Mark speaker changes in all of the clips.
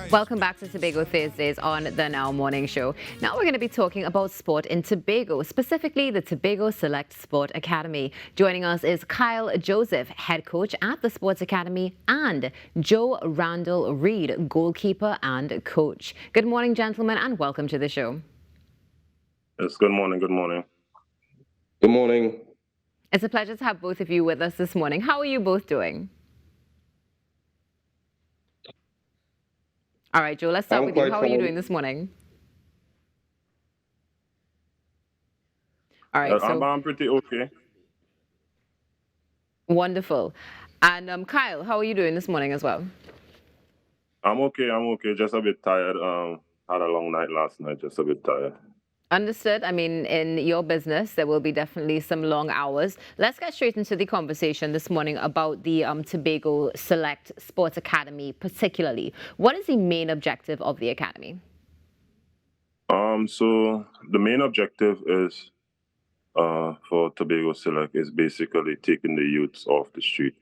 Speaker 1: Welcome back to Tobago Thursdays on the Now Morning Show. Now we're going to be talking about sport in Tobago, specifically the Tobago Select Sport Academy. Joining us is Kyle Joseph, head coach at the Sports Academy, and Joe Randall Reed, goalkeeper and coach. Good morning, gentlemen, and welcome to the show.
Speaker 2: Yes, good morning, good morning.
Speaker 3: Good morning.
Speaker 1: It's a pleasure to have both of you with us this morning. How are you both doing? All right, Joe, let's start
Speaker 3: I'm
Speaker 1: with you.
Speaker 3: quite
Speaker 1: How are you
Speaker 3: fine.
Speaker 1: doing this morning? All right, so
Speaker 2: I'm pretty okay.
Speaker 1: wonderful. And Kyle, how are you doing this morning as well?
Speaker 2: I'm okay, I'm okay. Just a bit tired. Had a long night last night, just a bit tired.
Speaker 1: Understood. I mean, in your business, there will be definitely some long hours. Let's get straight into the conversation this morning about the Tobago Select Sports Academy, particularly. What is the main objective of the academy?
Speaker 2: So the main objective is for Tobago Select is basically taking the youths off the street.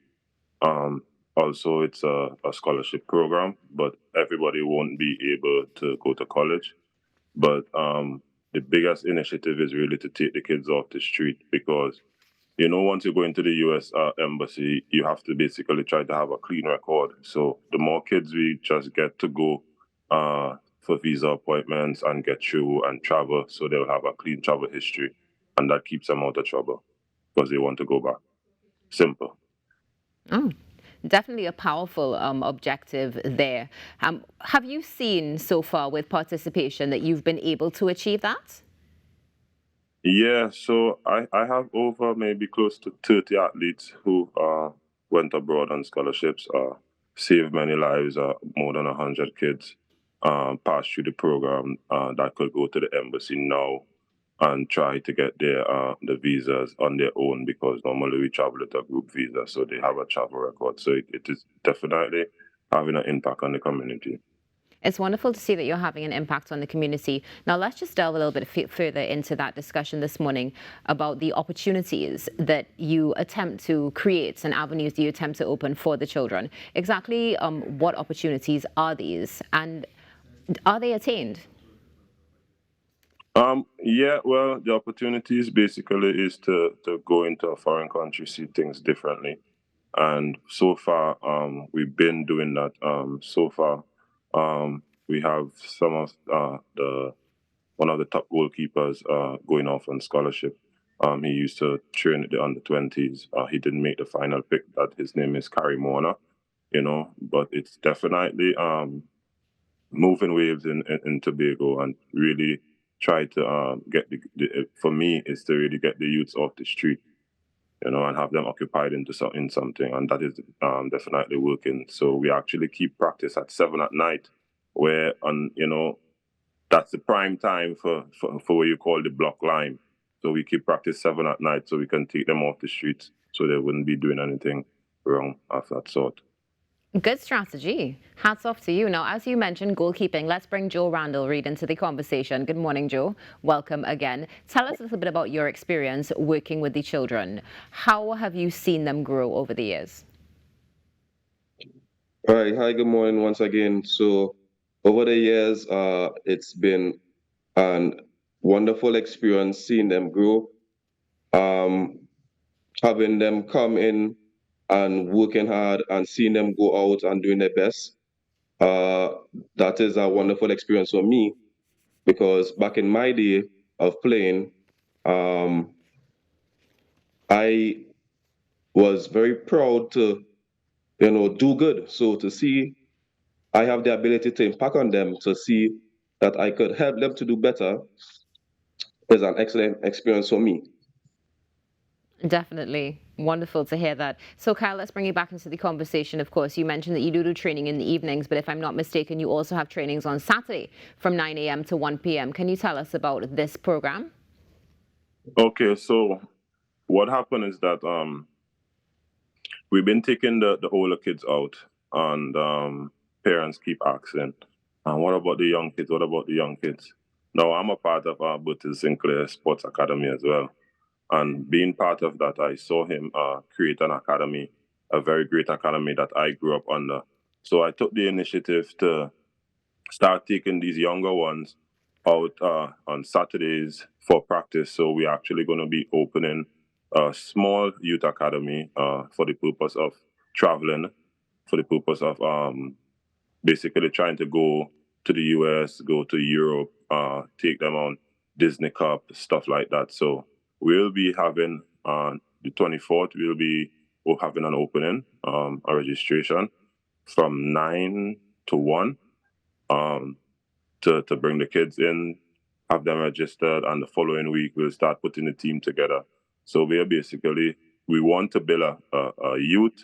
Speaker 2: Also, it's a scholarship program, but everybody won't be able to go to college. But the biggest initiative is really to take the kids off the street because once you go into the U.S. Embassy, you have to basically try to have a clean record. So the more kids we just get to go for visa appointments and get through and travel, so they'll have a clean travel history, and that keeps them out of trouble because they want to go back. Simple.
Speaker 1: Oh, definitely a powerful objective there. Have you seen so far with participation that you've been able to achieve that?
Speaker 2: Yeah, so I have over maybe close to 30 athletes who went abroad on scholarships, saved many lives, more than 100 kids passed through the program that could go to the embassy now and try to get the visas on their own because normally we travel with a group visa, so they have a travel record. So it is definitely having an impact on the community.
Speaker 1: It's wonderful to see that you're having an impact on the community. Now, let's just delve a little bit further into that discussion this morning about the opportunities that you attempt to create and avenues that you attempt to open for the children. Exactly what opportunities are these, and are they attained?
Speaker 2: Yeah, well, the opportunities basically is to go into a foreign country, see things differently. And so far, we've been doing that. So far, we have some of the one of the top goalkeepers going off on scholarship. He used to train at the under 20s. He didn't make the final pick. That his name is Kari Mona, but it's definitely moving waves in Tobago and really try to get for me is to really get the youths off the street, and have them occupied in something, and that is definitely working. So we actually keep practice at 7 at night, where that's the prime time for what you call the block line. So we keep practice 7 at night so we can take them off the streets so they wouldn't be doing anything wrong of that sort.
Speaker 1: Good strategy. Hats off to you. Now, as you mentioned, goalkeeping, let's bring Joe Randall Reed into the conversation. Good morning, Joe. Welcome again. Tell us a little bit about your experience working with the children. How have you seen them grow over the years?
Speaker 3: All right. Hi, good morning once again. So over the years, it's been a wonderful experience seeing them grow, um, having them come in and working hard and seeing them go out and doing their best. Uh, that is a wonderful experience for me because back in my day of playing, um, I was very proud to, do good. So to see I have the ability to impact on them to see that I could help them to do better is an excellent experience for me.
Speaker 1: Definitely. Wonderful to hear that. So, Kyle, let's bring you back into the conversation. Of course, you mentioned that you do training in the evenings, but if I'm not mistaken, you also have trainings on Saturday from 9 a.m. to 1 p.m. Can you tell us about this program?
Speaker 2: Okay, so what happened is that we've been taking the older kids out, and parents keep asking, what about the young kids? What about the young kids? Now, I'm a part of Bertil Sinclair Sports Academy as well. And being part of that, I saw him create an academy, a very great academy that I grew up under. So I took the initiative to start taking these younger ones out on Saturdays for practice. So we're actually going to be opening a small youth academy for the purpose of traveling, for the purpose of basically trying to go to the US, go to Europe, take them on Disney Cup, stuff like that. So we'll be having on the 24th, we're having an opening, a registration from 9 to 1 to bring the kids in, have them registered, and the following week we'll start putting the team together. So we want to build a youth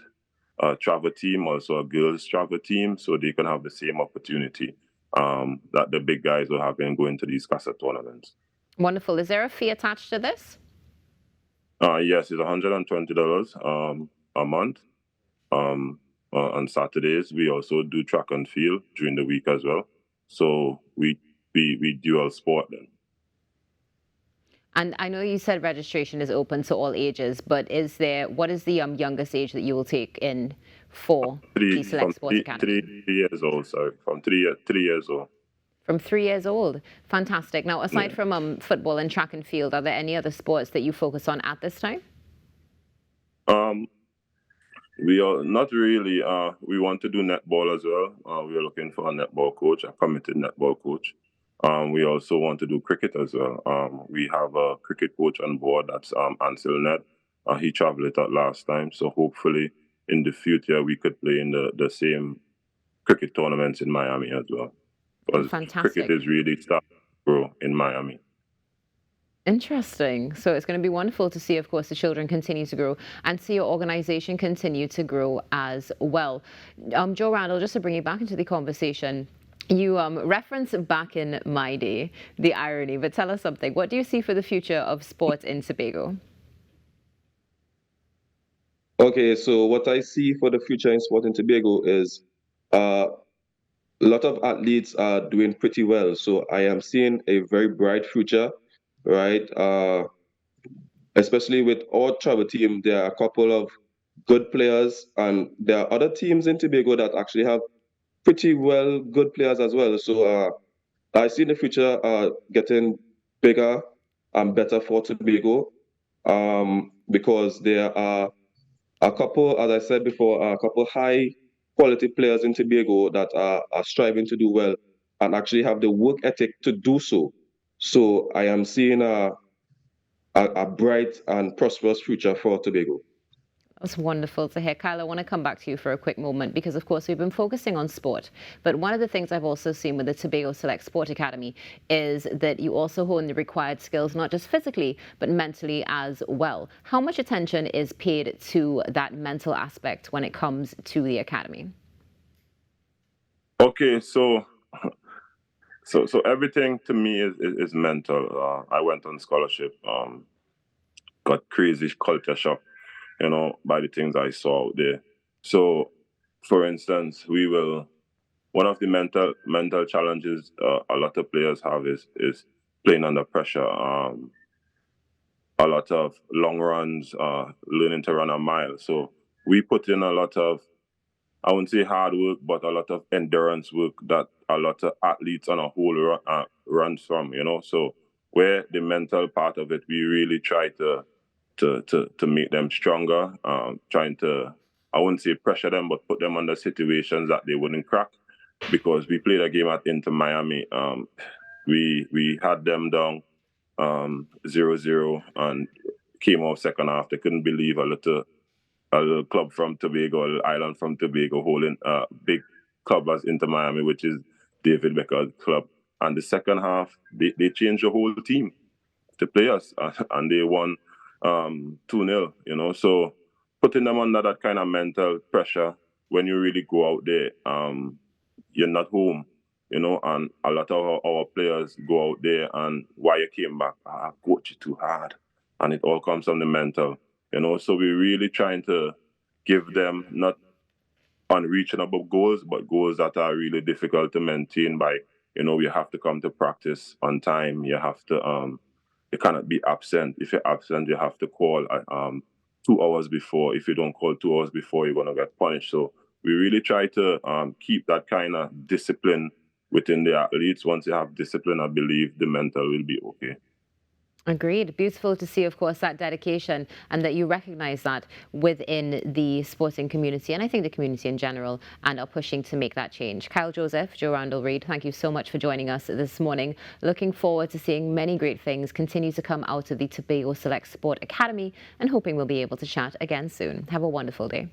Speaker 2: travel team, also a girls travel team, so they can have the same opportunity that the big guys will have in going to these CASA tournaments.
Speaker 1: Wonderful. Is there a fee attached to this?
Speaker 2: Yes, it's $120 a month. On Saturdays, we also do track and field during the week as well. So we dual sport then.
Speaker 1: And I know you said registration is open to all ages, but what is the youngest age that you will take in for the Select Sports Academy?
Speaker 2: 3 years old, sorry, from 3 years old.
Speaker 1: From 3 years old. Fantastic. Now, aside from football and track and field, are there any other sports that you focus on at this time?
Speaker 2: We are not really. We want to do netball as well. We are looking for a netball coach, a committed netball coach. We also want to do cricket as well. We have a cricket coach on board, that's Ansel Ned. He traveled it out last time, so hopefully in the future we could play in the same cricket tournaments in Miami as well. Because
Speaker 1: Fantastic.
Speaker 2: cricket is really starting to grow in Miami.
Speaker 1: Interesting. So it's going to be wonderful to see, of course, the children continue to grow and see your organization continue to grow as well. Joe Randall, just to bring you back into the conversation, you referenced back in my day, the irony, but tell us something. What do you see for the future of sports in Tobago?
Speaker 3: Okay, so what I see for the future in sport in Tobago is a lot of athletes are doing pretty well. So I am seeing a very bright future, right? Especially with our travel team, there are a couple of good players, and there are other teams in Tobago that actually have pretty well good players as well. So I see the future getting bigger and better for Tobago, because there are a couple, as I said before, a couple high quality players in Tobago that are striving to do well and actually have the work ethic to do so. So I am seeing a bright and prosperous future for Tobago.
Speaker 1: That's wonderful to hear. Kyle, I want to come back to you for a quick moment because, of course, we've been focusing on sport. But one of the things I've also seen with the Tobago Select Sport Academy is that you also hone the required skills, not just physically, but mentally as well. How much attention is paid to that mental aspect when it comes to the academy?
Speaker 2: Okay, so everything to me is mental. I went on scholarship, got crazy culture shock, by the things I saw out there. So, for instance, one of the mental challenges a lot of players have is playing under pressure. A lot of long runs, learning to run a mile. So we put in a lot of, I wouldn't say hard work, but a lot of endurance work that a lot of athletes on a whole runs from, So where the mental part of it, we really try to make them stronger, trying to, I wouldn't say pressure them, but put them under situations that they wouldn't crack. Because we played a game at Inter Miami. We had them down 0-0 and came off second half. They couldn't believe a little club from Tobago, a little island from Tobago, holding a big club as Inter Miami, which is David Becker's club. And the second half, they changed the whole team to play us, and they won 2-0, So putting them under that kind of mental pressure when you really go out there, you're not home, and a lot of our players go out there and why you came back, coach, you too hard. And it all comes from the mental, So we're really trying to give them not unreachable goals, but goals that are really difficult to maintain by, you have to come to practice on time. You have to, you cannot be absent. If you're absent, you have to call 2 hours before. If you don't call 2 hours before, you're going to get punished. So we really try to keep that kind of discipline within the athletes. Once you have discipline, I believe the mental will be okay.
Speaker 1: Agreed. Beautiful to see, of course, that dedication and that you recognize that within the sporting community and I think the community in general and are pushing to make that change. Kyle Joseph, Joe Randall Reed, thank you so much for joining us this morning. Looking forward to seeing many great things continue to come out of the Tobago Select Sport Academy and hoping we'll be able to chat again soon. Have a wonderful day.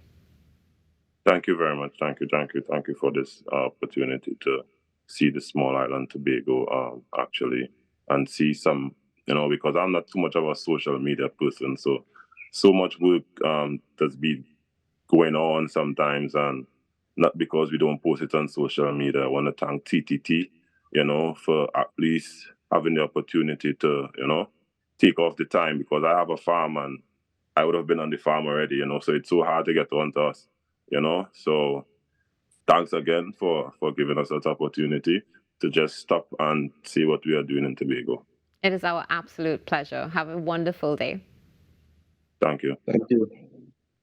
Speaker 2: Thank you very much. Thank you for this opportunity to see the small island Tobago actually and see some, because I'm not too much of a social media person, so much work does be going on sometimes, and not because we don't post it on social media. I want to thank TTT, for at least having the opportunity to, take off the time, because I have a farm and I would have been on the farm already, so it's so hard to get on to us, so thanks again for giving us that opportunity to just stop and see what we are doing in Tobago.
Speaker 1: It is our absolute pleasure. Have a wonderful day.
Speaker 2: Thank you.
Speaker 3: Thank you.